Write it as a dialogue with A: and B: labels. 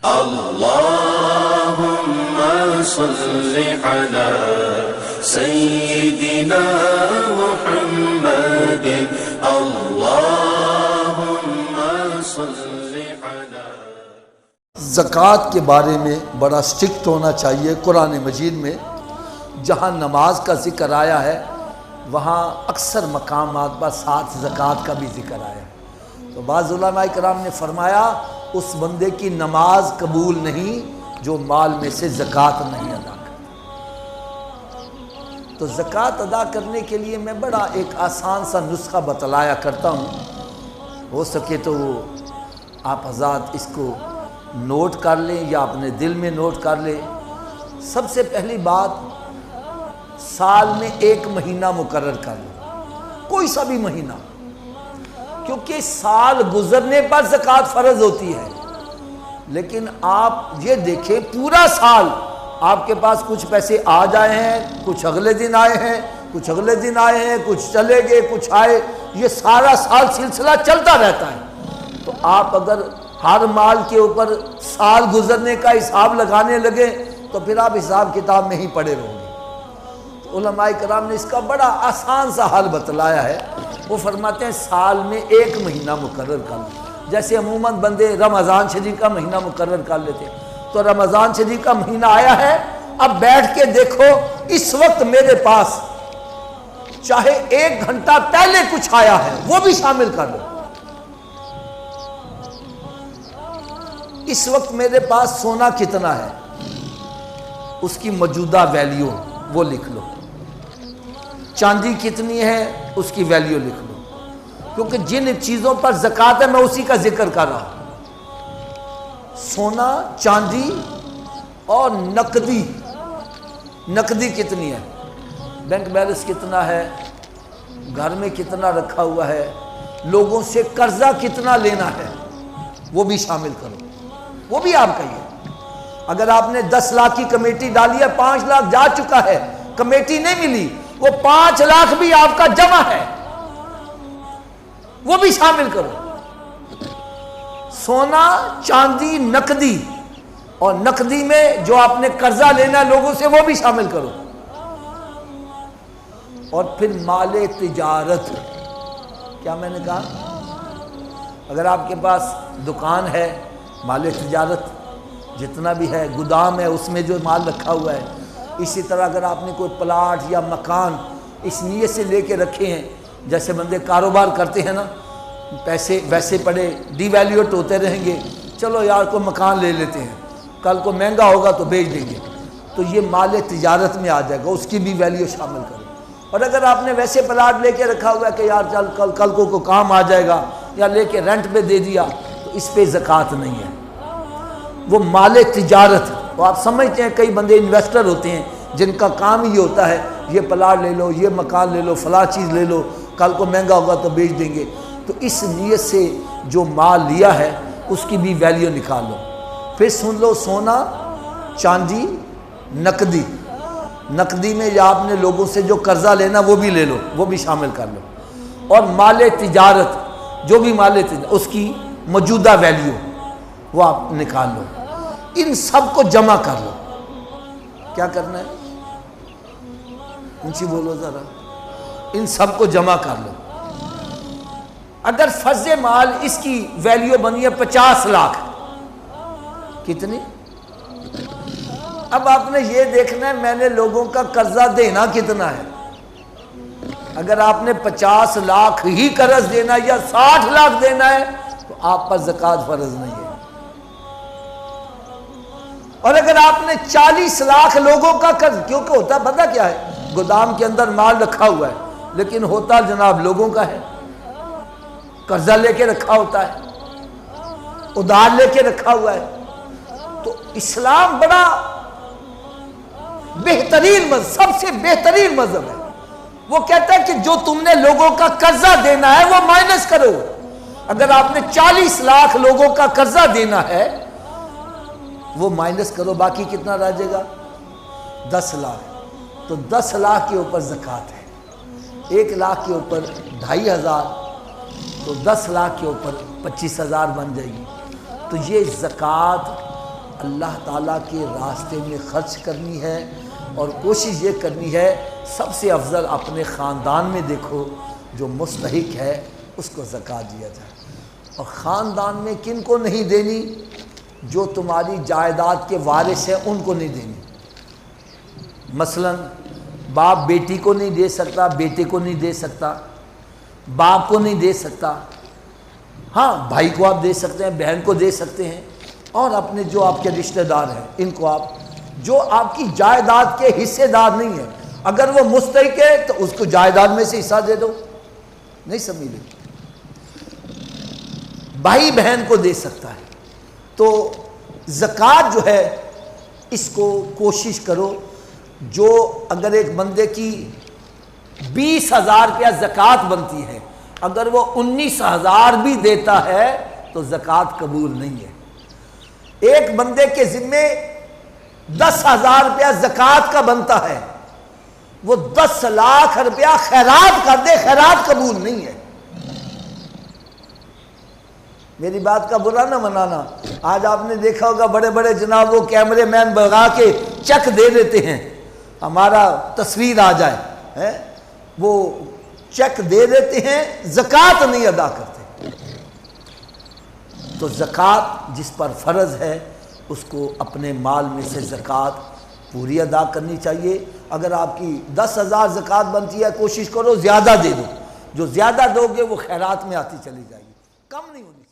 A: اللهم صل على سيدنا محمد اللهم صل على.
B: زکوٰۃ کے بارے میں بڑا سٹرکٹ ہونا چاہیے. قرآن مجید میں جہاں نماز کا ذکر آیا ہے وہاں اکثر مقامات پر ساتھ زکوٰۃ کا بھی ذکر آیا ہے. تو بعض علماء کرام نے فرمایا اس بندے کی نماز قبول نہیں جو مال میں سے زکوٰۃ نہیں ادا کرتا. تو زکوٰۃ ادا کرنے کے لیے میں بڑا ایک آسان سا نسخہ بتلایا کرتا ہوں. ہو سکے تو آپ حضرات اس کو نوٹ کر لیں یا اپنے دل میں نوٹ کر لیں. سب سے پہلی بات، سال میں ایک مہینہ مقرر کر لیں، کوئی سا بھی مہینہ، کیونکہ سال گزرنے پر زکوٰۃ فرض ہوتی ہے. لیکن آپ یہ دیکھیں پورا سال آپ کے پاس کچھ پیسے آج آئے ہیں، کچھ اگلے دن آئے ہیں، کچھ اگلے دن آئے ہیں، کچھ چلے گئے، کچھ آئے، یہ سارا سال سلسلہ چلتا رہتا ہے. تو آپ اگر ہر مال کے اوپر سال گزرنے کا حساب لگانے لگے تو پھر آپ حساب کتاب میں ہی پڑے رہو گے. تو علماء کرام نے اس کا بڑا آسان سا حل بتلایا ہے. وہ فرماتے ہیں سال میں ایک مہینہ مقرر کر لیں. جیسے عموماً بندے رمضان شریف کا مہینہ مقرر کر لیتے ہیں. تو رمضان شریف کا مہینہ آیا ہے، اب بیٹھ کے دیکھو اس وقت میرے پاس چاہے 1 گھنٹہ پہلے کچھ آیا ہے وہ بھی شامل کر لو. اس وقت میرے پاس سونا کتنا ہے اس کی موجودہ ویلیو وہ لکھ لو. چاندی کتنی ہے اس کی ویلیو لکھ لو. کیونکہ جن چیزوں پر زکوٰۃ ہے میں اسی کا ذکر کر رہا ہوں. سونا، چاندی اور نقدی کتنی ہے، بینک بیلنس کتنا ہے، گھر میں کتنا رکھا ہوا ہے، لوگوں سے قرضہ کتنا لینا ہے وہ بھی شامل کرو. وہ بھی آپ کا ہی ہے. اگر آپ نے 10 لاکھ کی کمیٹی ڈالی ہے، 5 لاکھ جا چکا ہے، کمیٹی نہیں ملی، وہ 5 لاکھ بھی آپ کا جمع ہے، وہ بھی شامل کرو. سونا، چاندی، نقدی، اور نقدی میں جو آپ نے قرضہ لینا ہے لوگوں سے وہ بھی شامل کرو. اور پھر مال تجارت. کیا میں نے کہا؟ اگر آپ کے پاس دکان ہے، مال تجارت جتنا بھی ہے، گودام ہے اس میں جو مال رکھا ہوا ہے. اسی طرح اگر آپ نے کوئی پلاٹ یا مکان اس نیت سے لے کے رکھے ہیں، جیسے بندے کاروبار کرتے ہیں نا، پیسے ویسے پڑے ڈی ویلیوٹ ہوتے رہیں گے، چلو یار کو مکان لے لیتے ہیں، کل کو مہنگا ہوگا تو بیچ دیں گے، تو یہ مال تجارت میں آ جائے گا، اس کی بھی ویلیو شامل کرو. اور اگر آپ نے ویسے پلاٹ لے کے رکھا ہوا ہے کہ یار چل کل کو کام آ جائے گا، یا لے کے رینٹ پہ دے دیا، تو اس پہ زکوٰۃ نہیں ہے، وہ مال تجارت. تو آپ سمجھتے ہیں کئی بندے انویسٹر ہوتے ہیں جن کا کام ہی ہوتا ہے یہ پلاٹ لے لو، یہ مکان لے لو، فلاں چیز لے لو، کل کو مہنگا ہوگا تو بیچ دیں گے. تو اس نیت سے جو مال لیا ہے اس کی بھی ویلیو نکال لو. پھر سن لو، سونا، چاندی، نقدی میں یا آپ نے لوگوں سے جو قرضہ لینا وہ بھی لے لو، وہ بھی شامل کر لو. اور مال تجارت، جو بھی مال تجارت اس کی موجودہ ویلیو وہ آپ نکال لو. ان سب کو جمع کر لو. کیا کرنا ہے؟ اونچی بولو ذرا. ان سب کو جمع کر لو. اگر فرض مال اس کی ویلیو بنی ہے 50 لاکھ، کتنی؟ اب آپ نے یہ دیکھنا ہے میں نے لوگوں کا قرضہ دینا کتنا ہے. اگر آپ نے 50 لاکھ ہی قرض دینا یا 60 لاکھ دینا ہے تو آپ پر زکوٰۃ فرض نہیں ہے. اور اگر آپ نے 40 لاکھ لوگوں کا قرض، کیونکہ ہوتا پتہ کیا ہے، گودام کے اندر مال رکھا ہوا ہے لیکن ہوتا جناب لوگوں کا ہے، قرضہ لے کے رکھا ہوتا ہے، ادھار لے کے رکھا ہوا ہے. تو اسلام بڑا بہترین مذہب، سب سے بہترین مذہب ہے. وہ کہتا ہے کہ جو تم نے لوگوں کا قرضہ دینا ہے وہ مائنس کرو. اگر آپ نے 40 لاکھ لوگوں کا قرضہ دینا ہے وہ مائنس کرو، باقی کتنا رہ جائے گا؟ 10 لاکھ. تو 10 لاکھ کے اوپر زکوٰۃ ہے. 1 لاکھ کے اوپر 2500، تو 10 لاکھ کے اوپر 25,000 بن جائے گی. تو یہ زکوٰۃ اللہ تعالیٰ کے راستے میں خرچ کرنی ہے، اور کوشش یہ کرنی ہے سب سے افضل اپنے خاندان میں دیکھو جو مستحق ہے اس کو زکوٰۃ دیا جائے۔ اور خاندان میں کن کو نہیں دینی؟ جو تمہاری جائیداد کے وارث ہیں ان کو نہیں دینی۔ مثلا باپ بیٹی کو نہیں دے سکتا، بیٹے کو نہیں دے سکتا، باپ کو نہیں دے سکتا، ہاں بھائی کو آپ دے سکتے ہیں، بہن کو دے سکتے ہیں، اور اپنے جو آپ کے رشتہ دار ہیں ان کو آپ، جو آپ کی جائیداد کے حصے دار نہیں ہیں، اگر وہ مستحق ہے تو اس کو جائیداد میں سے حصہ دے دو۔ نہیں سمجھ لے؟ بھائی بہن کو دے سکتا ہے۔ تو زکوٰۃ جو ہے اس کو کوشش کرو، جو اگر ایک بندے کی 20,000 روپیہ زکوٰۃ بنتی ہے، اگر وہ 19,000 بھی دیتا ہے تو زکوٰۃ قبول نہیں ہے۔ ایک بندے کے ذمے 10,000 روپیہ زکوٰۃ کا بنتا ہے، وہ 10 لاکھ روپیہ خیرات کر دے، خیرات قبول نہیں ہے۔ میری بات کا برا نہ منانا، آج آپ نے دیکھا ہوگا بڑے بڑے جناب وہ کیمرے مین بگا کے چیک دے دیتے ہیں، ہمارا تصویر آ جائے، وہ چیک دے دیتے ہیں، زکوٰۃ نہیں ادا کرتے۔ تو زکوٰۃ جس پر فرض ہے اس کو اپنے مال میں سے زکوٰۃ پوری ادا کرنی چاہیے۔ اگر آپ کی 10,000 زکوٰۃ بنتی ہے، کوشش کرو زیادہ دے دو، جو زیادہ دو گے وہ خیرات میں آتی چلی جائے گی، کم نہیں ہونی چاہیے۔